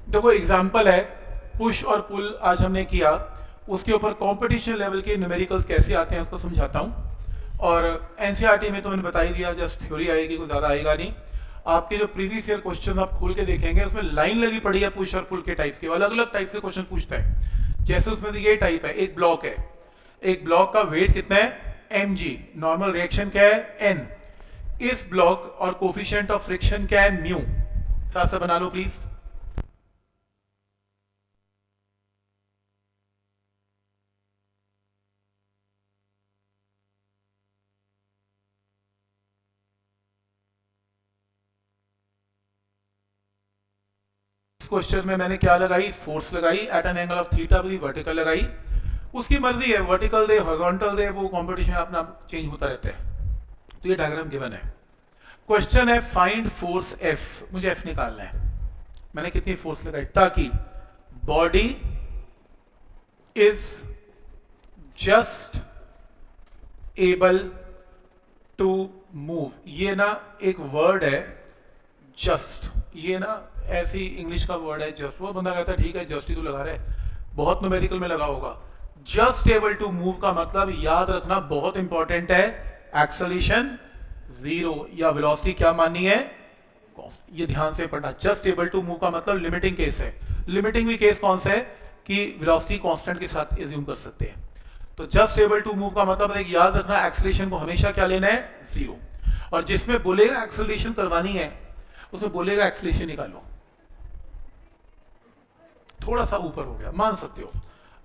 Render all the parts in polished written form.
देखो एग्जाम्पल है, पुश और पुल आज हमने किया, उसके ऊपर कंपटीशन लेवल के न्यूमेरिकल्स कैसे आते हैं उसको समझाता हूँ। और एनसीईआरटी में तो मैंने बता ही दिया, जस्ट थ्योरी आएगी, कुछ ज़्यादा आएगा नहीं। आपके जो प्रीवियस ईयर क्वेश्चन आप खोल के देखेंगे उसमें लाइन लगी पड़ी है पुश और पुल के टाइप के, अलग अलग टाइप से क्वेश्चन पूछता है। जैसे उसमें से ये टाइप है, एक ब्लॉक है, एक ब्लॉक का वेट कितना है mg, नॉर्मल रिएक्शन क्या है n, इस ब्लॉक और कोफिशिएंट ऑफ फ्रिक्शन क्या है म्यू। साथ से बना लो प्लीज। क्वेश्चन में मैंने क्या लगाई, फोर्स लगाई at an angle of theta with vertical लगाई। उसकी मर्जी है, वर्टिकल दे हॉरिजॉन्टल दे, वो कंपटीशन अपना चेंज होता रहता है। तो ये डायग्राम गिवन है। क्वेश्चन है फाइंड फोर्स एफ, मुझे एफ निकालना है। मैंने कितनी फोर्स लगाई ताकि body is just able to move. ये ना एक वर्ड है जस्ट, ये ना ऐसी इंग्लिश का वर्ड है जस्ट। वो बंदा कहता है ठीक है जस्ट ही तो लगा रहा है, बहुत न्यूमेरिकल में लगा होगा। जस्ट एबल टू मूव का मतलब याद रखना बहुत इंपॉर्टेंट है, एक्सेलरेशन जीरो या वेलोसिटी क्या माननी है, ये ध्यान से पढ़ना। जस्ट एबल टू मूव का मतलब लिमिटिंग केस है। लिमिटिंग भी केस कौन सा है कि वेलोसिटी कांस्टेंट के साथ एज्यूम कर सकते हैं। तो जस्ट एबल टू मूव का मतलब एक याद रखना, एक्सेलरेशन को हमेशा क्या लेना है, जीरो। और जिसमें बोलेगा एक्सेलरेशन करवानी है उसमें बोलेगा एक्सेलरेशन निकालो, थोड़ा सा ऊपर हो गया मान सकते हो,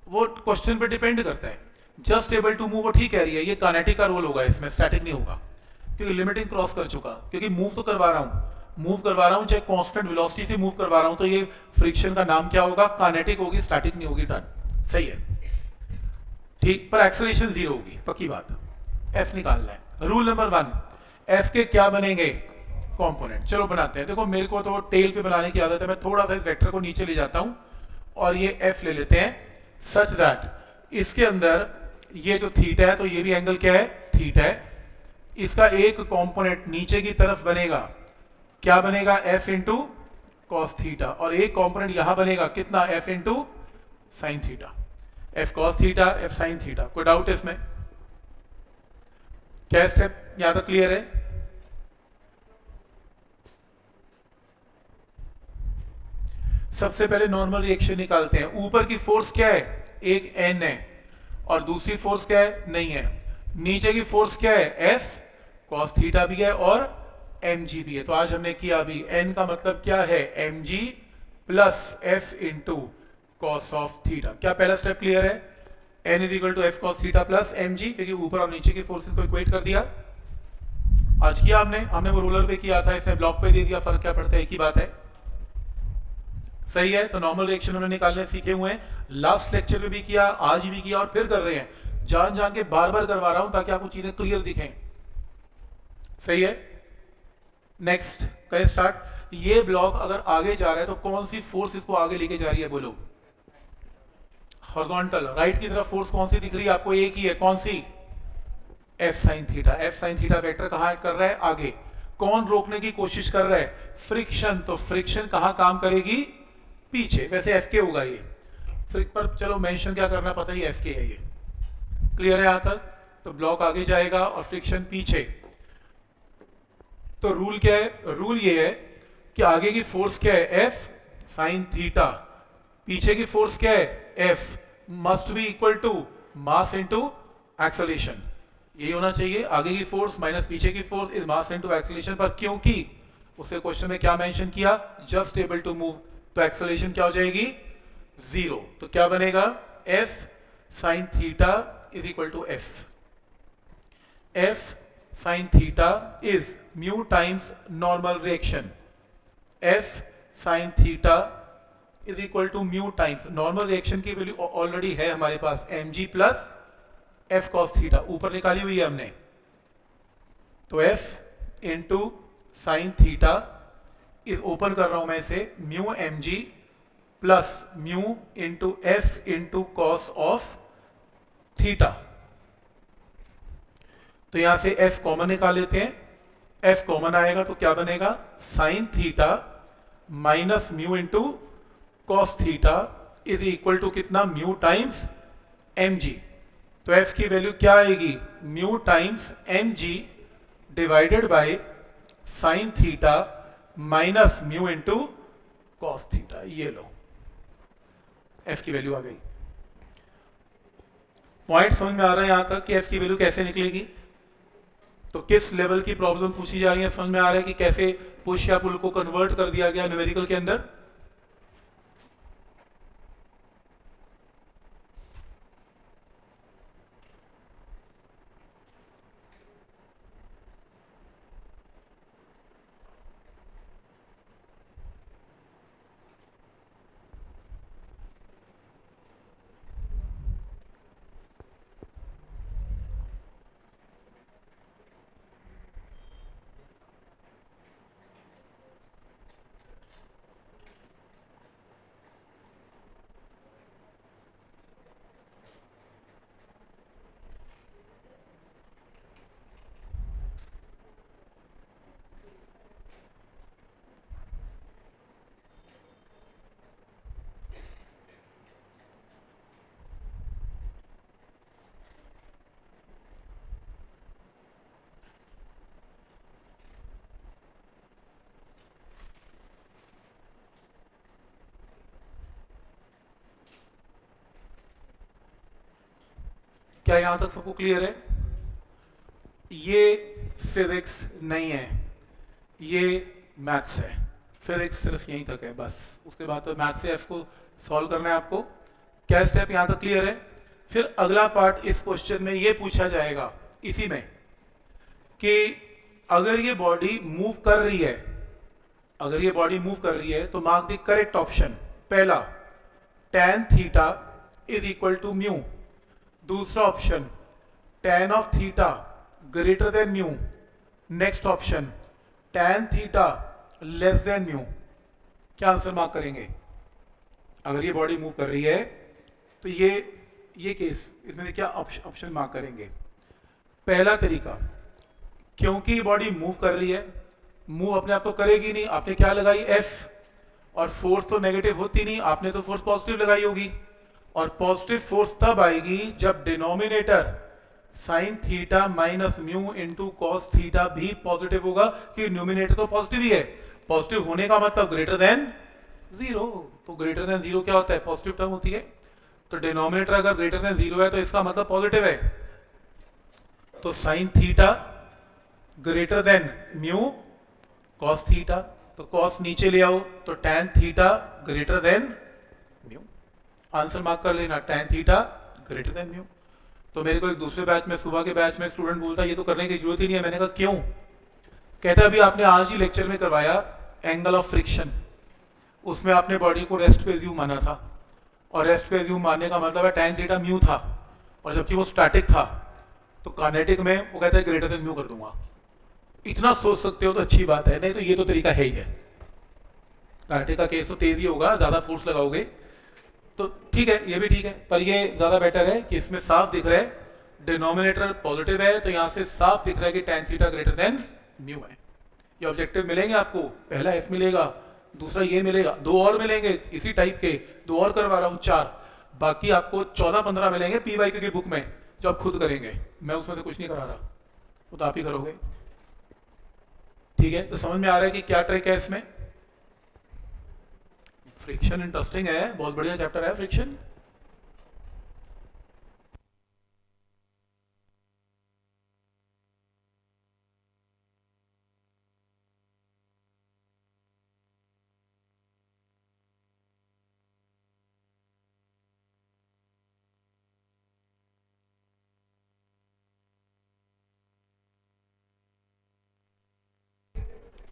वो क्वेश्चन पे डिपेंड करता है। जस्ट एबल टू मूव वो ठीक कह रही है, ये काइनेटिक का रोल होगा इसमें, स्टैटिक नहीं होगा क्योंकि लिमिटिंग क्रॉस कर चुका। क्योंकि मूव तो करवा रहा हूं, चाहे कांस्टेंट वेलोसिटी से मूव करवा रहा हूं, तो ये फ्रिक्शन का नाम क्या होगा, काइनेटिक होगी, स्टैटिक नहीं होगी। डन, सही है ठीक, पर एक्सेलरेशन जीरो होगी, पक्की बात। एफ निकालना है। रूल नंबर 1, एफ के क्या बनेंगे, कंपोनेंट। चलो बनाते हैं। देखो मेरे को तो टेल पे बनाने की आदत है, मैं थोड़ा सा इस वेक्टर को नीचे ले जाता हूं और ये एफ ले लेते हैं, सच दैट इसके अंदर ये जो थीटा है तो ये भी एंगल क्या है, थीटा है। इसका एक कंपोनेंट नीचे की तरफ बनेगा, क्या बनेगा, एफ इंटू कॉस थीटा, और एक कंपोनेंट यहां बनेगा कितना, F into sine theta. F cos theta, F sine theta. कोई डाउट है इसमें, क्या स्टेप यहां तक क्लियर है। सबसे पहले नॉर्मल रिएक्शन निकालते हैं। ऊपर की फोर्स क्या है, एक एन है, और दूसरी फोर्स क्या है, नहीं है। नीचे की फोर्स क्या है, एफ कॉस थीटा भी है और एम जी भी है। तो आज हमने किया अभी, एन का मतलब क्या है, M G plus F into cos of theta. क्या पहला स्टेप क्लियर है, N is equal to F cos theta plus M G, क्योंकि ऊपर और नीचे की फोर्सेस को इक्वेट कर दिया। आज किया हमने वो रोलर पे किया था, इसने ब्लॉक पे दे दिया, फर्क क्या पड़ता है, एक ही बात है। सही है। तो नॉर्मल रिएक्शन हमने निकालने सीखे हुए हैं, लास्ट लेक्चर में भी किया, आज भी किया और फिर कर रहे हैं। जान जान के बार बार करवा रहा हूं ताकि आपको चीजें क्लियर दिखें। सही है, नेक्स्ट करें स्टार्ट। ये ब्लॉक अगर आगे जा रहा है तो कौन सी फोर्स इसको आगे लेके जा रही है, बोलो। हॉरिजॉन्टल, राइट की तरफ फोर्स कौन सी दिख रही है आपको, एक ही है, कौन सी, F sine theta. F sine theta vector कहां कर रहा है, आगे। कौन रोकने की कोशिश कर रहा है, फ्रिक्शन। तो फ्रिक्शन कहां काम करेगी, पीछे। वैसे एफ के होगा ये, पर चलो मेंशन क्या करना, पता ही एफ के है ये। क्लियर है यहां तक। तो ब्लॉक आगे जाएगा और फ्रिक्शन पीछे। तो रूल क्या है, रूल ये है कि आगे की फोर्स क्या है, एफ साइन थीटा, पीछे की फोर्स क्या है, F, must be equal to mass into acceleration. यही होना चाहिए, आगे की फोर्स माइनस पीछे की force is mass into acceleration. पर क्योंकि उससे क्वेश्चन में क्या मेंशन किया, जस्ट एबल टू मूव, तो एक्सेलरेशन क्या हो जाएगी, जीरो। तो क्या बनेगा, F sine theta is equal to F, F sine theta is mu times normal reaction, F sine theta is equal to mu times normal reaction की value already है हमारे पास, M G plus F cos theta, ऊपर निकाली हुई है हमने। तो F into sine theta is, open कर रहा हूं मैं इसे, mu M G plus mu into F into cos of theta. तो यहां से एफ कॉमन निकाल लेते हैं, एफ कॉमन आएगा तो क्या बनेगा, sine theta minus mu into cos theta is equal to कितना, म्यू टाइम्स एम जी। तो एफ की वैल्यू क्या आएगी, mu times M G divided by sine theta minus mu into cos theta. ये लो एफ की वैल्यू आ गई। पॉइंट समझ में आ रहा है यहां तक कि एफ की वैल्यू कैसे निकलेगी। तो किस लेवल की प्रॉब्लम पूछी जा रही है, समझ में आ रहा है कि कैसे पुश या पुल को कन्वर्ट कर दिया गया न्यूमेरिकल के अंदर। क्या यहां तक सबको क्लियर है? ये फिजिक्स नहीं है, ये मैथ्स है। फिजिक्स सिर्फ यहीं तक है बस, उसके बाद तो मैथ्स से एफ को सॉल्व करना है आपको। क्या स्टेप यहां तक क्लियर है? फिर अगला पार्ट इस क्वेश्चन में ये पूछा जाएगा इसी में कि अगर ये बॉडी मूव कर रही है, अगर ये बॉडी मूव कर रही है तो मार्क द करेक्ट ऑप्शन। पहला tan theta is equal to mu, दूसरा option tan of theta greater than mu, next option tan theta less than mu. क्या आंसर मार्क करेंगे? अगर ये बॉडी मूव कर रही है तो ये केस, इसमें क्या ऑप्शन मार्क करेंगे? पहला तरीका, क्योंकि बॉडी मूव कर रही है, मूव अपने आप तो करेगी नहीं, आपने क्या लगाई एफ, और फोर्स तो नेगेटिव होती नहीं, आपने तो फोर्स पॉजिटिव लगाई होगी। और पॉजिटिव फोर्स तब आएगी जब denominator sign theta minus mu into cos theta भी पॉजिटिव होगा, कि न्यूमिनेटर तो पॉजिटिव ही है। पॉजिटिव होने का मतलब ग्रेटर देन जीरो, तो ग्रेटर देन जीरो क्या होता है, पॉजिटिव टर्म होती है। तो डिनोमिनेटर अगर ग्रेटर देन जीरो है तो इसका मतलब पॉजिटिव है। तो sine theta greater than mu cos theta, तो कॉस नीचे ले आओ तो tan theta greater than mu. Answer mark कर लेना, tan theta greater than mu. तो मेरे को एक दूसरे बैच में, सुबह के बैच में स्टूडेंट बोलता ये तो करने की जरूरत ही नहीं है। मैंने कहा क्यों? कहता अभी आपने आज ही लेक्चर में करवाया एंगल ऑफ फ्रिक्शन, उसमें आपने बॉडी को रेस्ट पे एज्यूम माना था, और रेस्ट पे एज्यूम मानने का मतलब है tan थीटा म्यू था, और जबकि वो स्टैटिक था, तो काइनेटिक में वो कहता है ग्रेटर देन म्यू कर दूंगा। इतना सोच सकते हो तो अच्छी बात है, नहीं तो ये तो तरीका है ही है। काइनेटिक का केस तो तेज ही होगा, ज्यादा फोर्स लगाओगे तो ठीक है, ये भी ठीक है, पर ये ज्यादा बेटर है कि इसमें साफ दिख रहा है डिनोमिनेटर पॉजिटिव है, तो यहां से साफ दिख रहा है कि tan theta greater than mu है। ये ऑब्जेक्टिव मिलेंगे आपको, पहला एफ मिलेगा, दूसरा ये मिलेगा, दो और मिलेंगे इसी टाइप के, दो और करवा रहा हूं, 4, बाकी आपको 14-15 मिलेंगे PYQ की बुक में, जो आप खुद करेंगे। मैं उसमें से कुछ नहीं करा रहा, वो तो आप ही करोगे। ठीक है, तो समझ में आ रहा है कि क्या ट्रिक है इसमें। फ्रिक्शन इंटरेस्टिंग है, बहुत बढ़िया चैप्टर है फ्रिक्शन।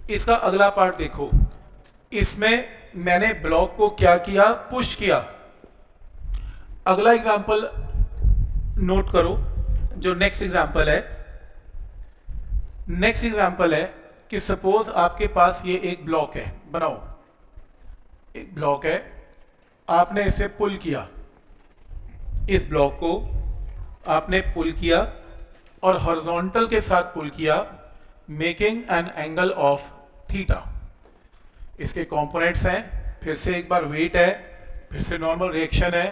इसका अगला पार्ट देखो, इसमें मैंने ब्लॉक को क्या किया, पुश किया। अगला एग्जांपल नोट करो, जो नेक्स्ट एग्जांपल है। नेक्स्ट एग्जांपल है कि सपोज आपके पास ये एक ब्लॉक है, बनाओ एक ब्लॉक है, आपने इसे पुल किया, इस ब्लॉक को आपने पुल किया और हॉरिजॉन्टल के साथ पुल किया, making an angle of theta. इसके कंपोनेंट्स हैं, फिर से एक बार वेट है, फिर से नॉर्मल रिएक्शन है,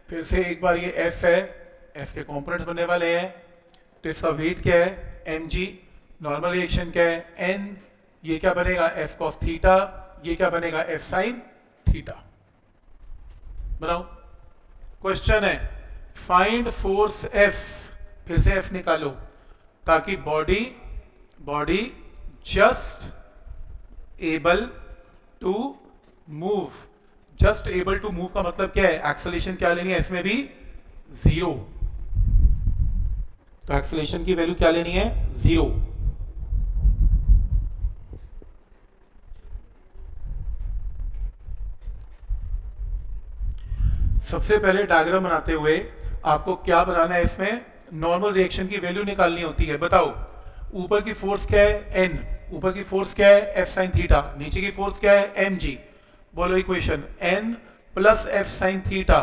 फिर से एक बार ये एफ है, एफ के कंपोनेंट बनने वाले हैं, तो इसका वेट क्या है एम जी, नॉर्मल रिएक्शन क्या है एन, ये क्या बनेगा एफ कॉस थीटा, ये क्या बनेगा एफ साइन थीटा। बनाओ। क्वेश्चन है फाइंड फोर्स एफ, फिर से एफ निकालो, ताकि body just able to move. Just able to move का मतलब क्या है, एक्सेलरेशन क्या लेनी है इसमें भी 0, तो एक्सेलरेशन की वैल्यू क्या लेनी है 0। सबसे पहले डायग्राम बनाते हुए आपको क्या बनाना है, इसमें नॉर्मल रिएक्शन की वैल्यू निकालनी होती है। बताओ ऊपर की फोर्स क्या है एन, ऊपर की फोर्स क्या है एफ साइन थीटा, नीचे की फोर्स क्या है एम जी। बोलो equation N plus F sine theta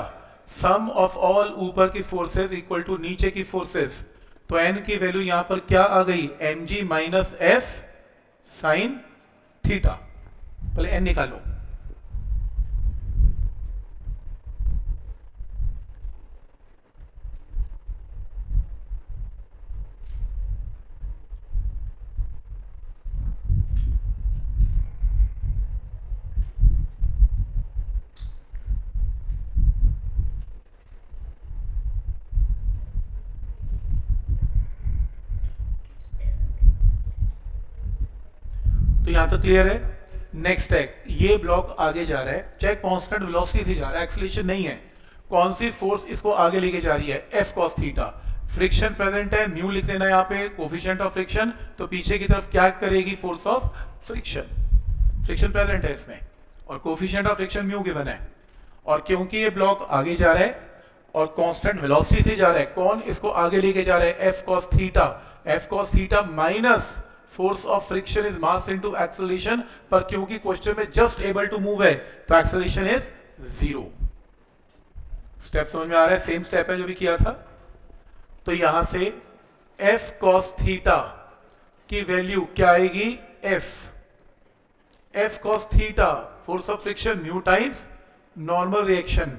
sum of all ऊपर की फोर्सेस इक्वल टू नीचे की फोर्सेस। तो एन की वैल्यू यहां पर क्या आ गई M G minus F sine theta. पहले एन निकालो। तो यहां तक क्लियर है। नेक्स्ट है ये ब्लॉक आगे जा रहा है, चाहे कांस्टेंट वेलोसिटी से जा रहा है, एक्सीलरेशन नहीं है। कौन सी फोर्स इसको आगे लेके जा रही है F cos theta. Friction present है, म्यू लिख देना यहाँ पे कोफिशिएंट ऑफ फ्रिक्शन, तो पीछे की तरफ क्या करेगी force of friction. Friction present है इसमें और coefficient of friction mu given है। और क्योंकि ये ब्लॉक आगे जा रहा है और कांस्टेंट वेलोसिटी से जा रहा है, कौन इसको आगे लेके जा रहा है F cos theta. F cos theta minus force of friction is mass into acceleration, पर क्योंकि क्वेश्चन में जस्ट एबल टू मूव है तो एक्सेलरेशन इज 0। स्टेप समझ में आ रहा है, सेम स्टेप है जो भी किया था। तो यहां से एफ कॉस थीटा की वैल्यू क्या आएगी F cos theta force of friction mu times normal reaction,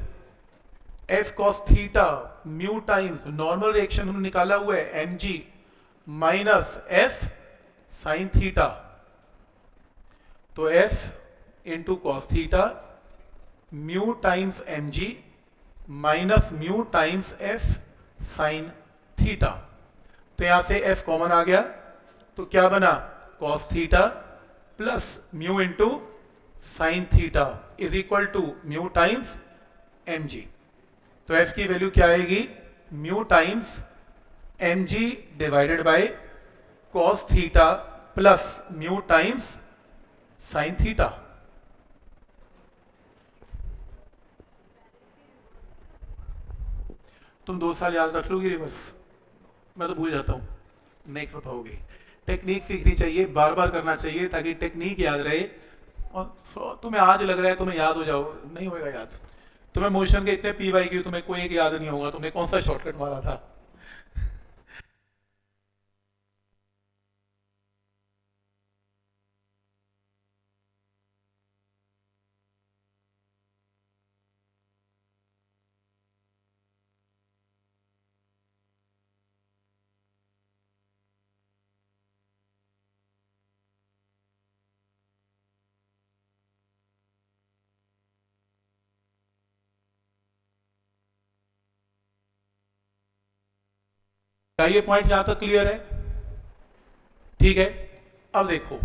F cos theta mu times normal reaction हमने निकाला हुआ है M G minus F sine theta. तो F into cos theta mu times M G minus mu times F sine theta. तो यहां से F common आ गया, तो क्या बना cos theta plus mu into sine theta is equal to mu times M G. तो एफ की वैल्यू क्या आएगी mu times M G divided by cos theta plus mu times sine theta. तुम 2 साल याद रख लोगी रिवर्स, मैं तो भूल जाता हूं, नहीं कर पाओगे। टेक्निक सीखनी चाहिए, बार बार करना चाहिए ताकि टेक्निक याद रहे। और तुम्हें आज लग रहा है तुम्हें याद हो जाओ, नहीं होएगा याद। तुम्हें मोशन के इतने पी वाई क्यू तुम्हें कोई एक याद नहीं होगा, तुमने कौन सा शॉर्टकट मारा था। क्या ये पॉइंट यहां तक क्लियर है? ठीक है। अब देखो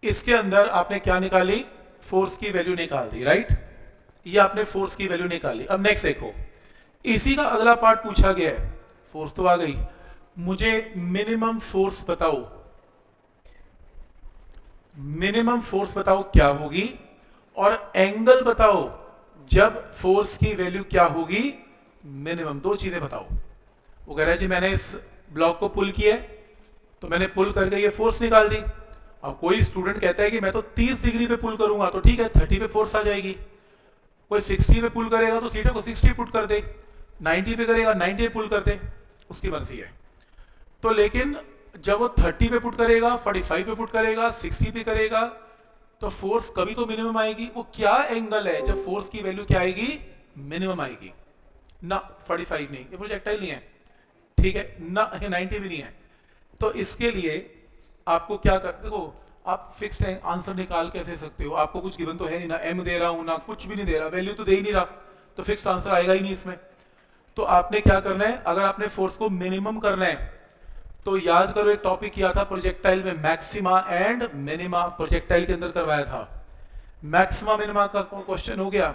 इसके अंदर आपने क्या निकाली, फोर्स की वैल्यू निकाल दी, राइट। ये आपने फोर्स की वैल्यू निकाली। अब नेक्स्ट देखो, इसी का अगला पार्ट पूछा गया है। फोर्स तो आ गई, मुझे मिनिमम फोर्स बताओ। मिनिमम फोर्स बताओ क्या होगी, और एंगल बताओ जब फोर्स की वैल्यू क्या होगी मिनिमम। 2 चीजें बताओ। वो कह रहा है जी मैंने इस ब्लॉक को पुल किया है, तो मैंने पुल करके ये फोर्स निकाल दी। अब कोई स्टूडेंट कहता है कि मैं तो 30 डिग्री पे पुल करूंगा, तो ठीक है 30 पे फोर्स आ जाएगी। कोई 60 पे पुल करेगा तो थीटा को 60 पुट कर दे, 90 पे करेगा 90 पे पुल कर दे, उसकी मर्जी है। तो लेकिन जब वो 30 पे पुट करेगा, 45 पे पुट करेगा, 60 पे करेगा, तो फोर्स कभी तो मिनिमम आएगी। वो क्या एंगल है जब फोर्स की वैल्यू क्या आएगी, मिनिमम आएगी ना। 45 नहीं, ये प्रोजेक्टाइल नहीं है, ठीक है ना, 90 भी नहीं है। तो इसके लिए आपको क्या कर, देखो आप फिक्स्ड आंसर निकाल कैसे सकते हो, आपको कुछ गिवन तो है नहीं ना, एम दे रहा हूं ना कुछ भी नहीं दे रहा, वैल्यू तो दे ही नहीं रहा, तो फिक्स्ड आंसर आएगा ही नहीं इसमें। तो आपने क्या करना है, अगर आपने फोर्स को मिनिमम करना है तो याद करो एक टॉपिक किया था प्रोजेक्टाइल में, मैक्सिमा एंड मिनिमा, प्रोजेक्टाइल के अंदर करवाया था। मैक्सिमा मिनिमा का क्वेश्चन हो गया,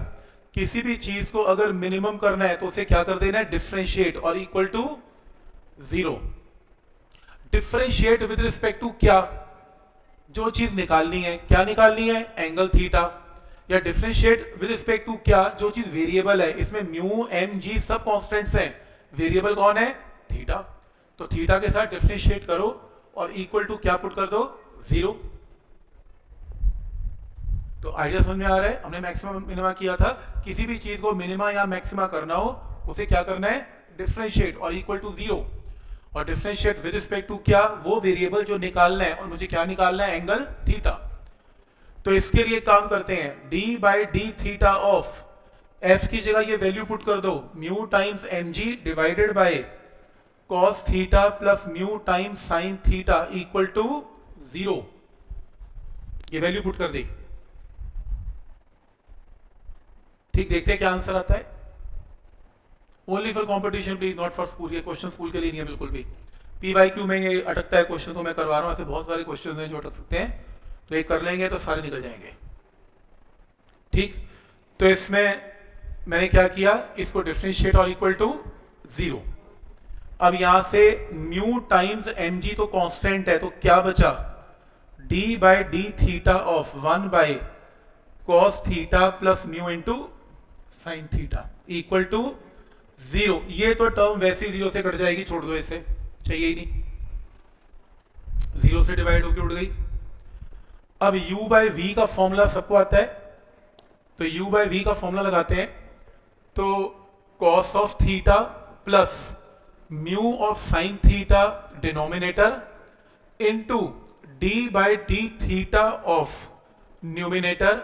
किसी भी चीज को अगर मिनिमम करना है तो उसे क्या कर देना है, डिफरेंशिएट और equal to 0। Differentiate with respect to क्या, जो चीज निकालनी है, क्या निकालनी है, एंगल थीटा। या डिफरेंशिएट विद रिस्पेक्ट टू क्या, जो चीज वेरिएबल है, इसमें म्यू एम जी सब कांस्टेंट्स हैं, वेरिएबल कौन है, थीटा। तो थीटा के साथ डिफरेंशिएट करो और इक्वल टू क्या पुट कर दो, 0। तो आइडिया समझ में आ रहा है। हमने मैक्सिमम मिनिमा किया था, किसी भी चीज को मिनिमा या मैक्सिमा करना हो उसे क्या करना है, डिफरेंशिएट और इक्वल टू 0। और डिफरेंशिएट विद रिस्पेक्ट टू क्या, वो वेरिएबल जो निकालना है, और मुझे क्या निकालना है, एंगल थीटा। तो इसके लिए काम करते हैं, d by D theta of f की जगह ये वैल्यू पुट कर दो, mu times M G divided by cos theta plus mu times sine theta equal to 0। ये वैल्यू पुट कर दी, ठीक। देखते हैं क्या आंसर आता है। Only for competition please, not for school. ये क्वेश्चन स्कूल के लिए नहीं है बिल्कुल भी। PYQ में ये अटकता है क्वेश्चन, तो मैं करवा रहा हूं। ऐसे बहुत सारे क्वेश्चन हैं जो अटक सकते हैं, तो ये कर लेंगे तो सारे निकल जाएंगे, ठीक। तो इसमें मैंने क्या किया, इसको डिफरेंशिएट और इक्वल टू 0। अब यहां से म्यू टाइम्स एम जी तो कांस्टेंट है, तो क्या बचा, d by D theta of 1 by cos theta plus mu into sine theta equal to 0। ये तो टर्म वैसे ही 0 से कट जाएगी, छोड़ दो, इसे चाहिए ही नहीं, 0 से डिवाइड होकर उड़ गई। अब u बाई वी का फॉर्मूला सबको आता है, तो u बाई वी का फॉर्मूला लगाते हैं, तो cos of theta plus mu of sine theta denominator into d by D theta of numerator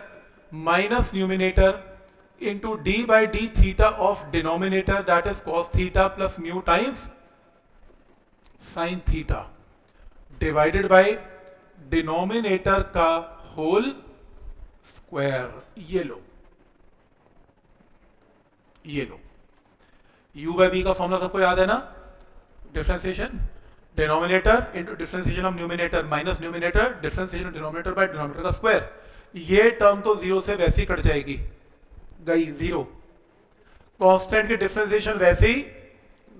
minus numerator into d by d theta of denominator, that is cos theta plus mu times sin theta divided by denominator का whole square। ये लो, ये लो, u by v का formula सबको याद है ना, differentiation denominator into differentiation of numerator minus numerator differentiation denominator by denominator का square. ये टर्म तो 0 से वैसे ही कट जाएगी, गई 0। कांस्टेंट के डिफरेंशिएशन वैसे ही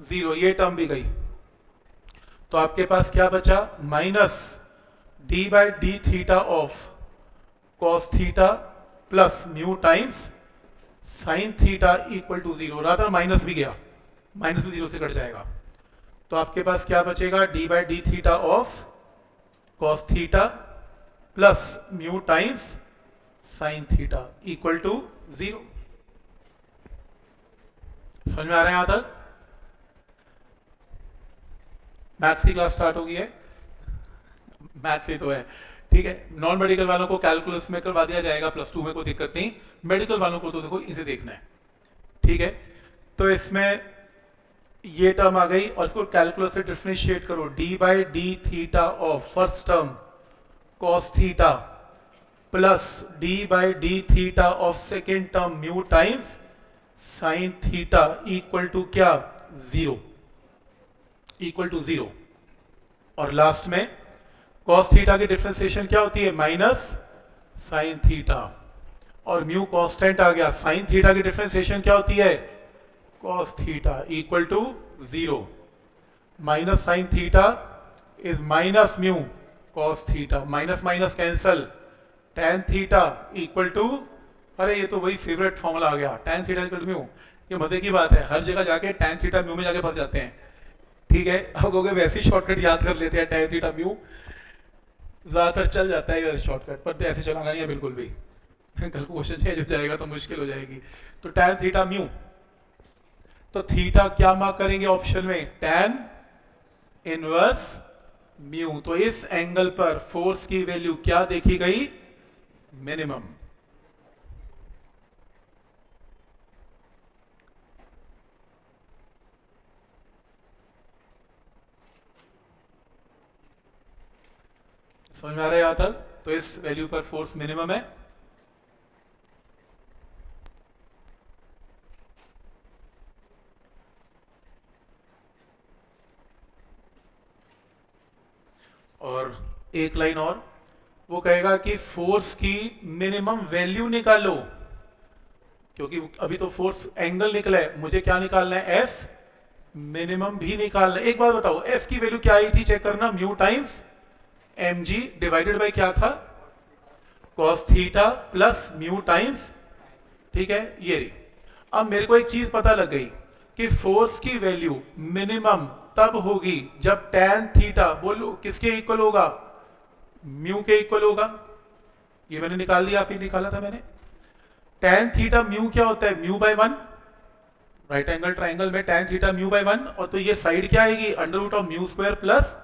0, ये टर्म भी गई। तो आपके पास क्या बचा, minus d by D theta of cos theta plus mu times sine theta equal to 0। रहा था माइनस भी गया, माइनस भी 0 से कट जाएगा। तो आपके पास क्या बचेगा, d by D theta of cos theta plus mu times sine theta equal to 0। समझ में आ रहा है यहां तक। मैथ्स की क्लास स्टार्ट हो गई है, मैथ्स ही तो है, ठीक है। नॉन मेडिकल वालों को कैलकुलस में करवा दिया जाएगा +2 में, कोई दिक्कत नहीं। मेडिकल वालों को तो देखो इसे देखना है, ठीक है। तो इसमें ये टर्म आ गई और इसको कैलकुलस से डिफरेंशिएट करो, d by D theta of first term cos theta plus d by D theta of second term mu times sine theta equal to क्या, 0, इक्वल टू 0। और लास्ट में कॉस थीटा की differentiation क्या होती है, minus sine theta, और mu constant आ गया। साइन थीटा की डिफरेंशिएशन क्या होती है, cos theta equal to 0, minus sine theta is minus mu cos theta, minus minus cancel, tan theta equal to, अरे ये तो वही फेवरेट फॉर्मूला आ गया, tan theta equal to mu. ये मजे की बात है, हर जगह जाके tan थीटा म्यू में जाके फंस जाते हैं, ठीक है। अब कहोगे वैसी शॉर्टकट याद कर लेते हैं, tan थीटा म्यू ज्यादातर चल जाता है वैसे शॉर्टकट, पर तो ऐसे चलाना नहीं है बिल्कुल भी, कल को क्वेश्चन चेंज हो जाएगा तो मुश्किल हो जाएगी। तो tan थीटा म्यू, तो थीटा क्या मार्क करेंगे ऑप्शन में, tan इनवर्स म्यू। तो इस एंगल पर फोर्स की वैल्यू क्या देखी गई, मिनिमम। समझ में आ रहा है यहां तक? तो इस वैल्यू पर फोर्स मिनिमम है। और एक लाइन और, वो कहेगा कि फोर्स की मिनिमम वैल्यू निकालो, क्योंकि अभी तो फोर्स एंगल निकला है, मुझे क्या निकालना है? एफ मिनिमम भी निकालना है। एक बात बताओ, एफ की वैल्यू क्या आई थी? चेक करना, mu times M G divided by क्या था? Cos theta plus mu times, ठीक है, ये रही। अब मेरे को एक चीज पता लग गई कि फोर्स की वैल्यू मिनिमम तब होगी जब tan थीटा, बोलो किसके इक्वल होगा? म्यू के इक्वल होगा। ये मैंने निकाल दिया, आप ही निकाला था मैंने। tan थीटा म्यू क्या होता है? Mu by 1। Right angle triangle में tan थीटा म्यू बाय 1, और तो ये साइड क्या आएगी? Under root of mu square plus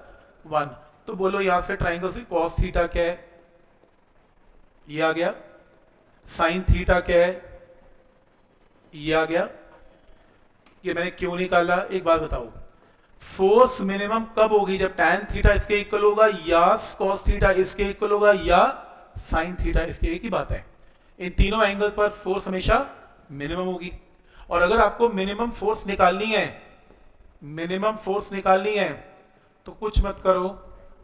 1। तो बोलो यहां से ट्राइंगल से cos थीटा क्या है? ये आ गया। sin थीटा क्या है? ये आ गया। ये मैंने क्यों निकाला? एक बात बताओ, फोर्स मिनिमम कब होगी? जब tan थीटा इसके इक्वल होगा, या cos थीटा इसके इक्वल होगा, या sin थीटा इसके। एक ही बात है, इन तीनों एंगल पर फोर्स हमेशा मिनिमम होगी। और अगर आपको मिनिमम फोर्स निकालनी है, मिनिमम फोर्स निकालनी है, तो कुछ मत करो,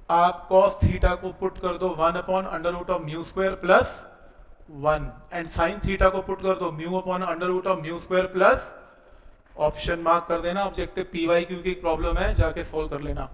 आप cos थीटा को पुट कर दो 1 upon under root of mu square plus 1, and sin theta को पुट कर दो mu upon under root of mu square plus, option mark कर देना, ऑब्जेक्टिव PYQ की प्रॉब्लम है, जाके सॉल्व कर लेना।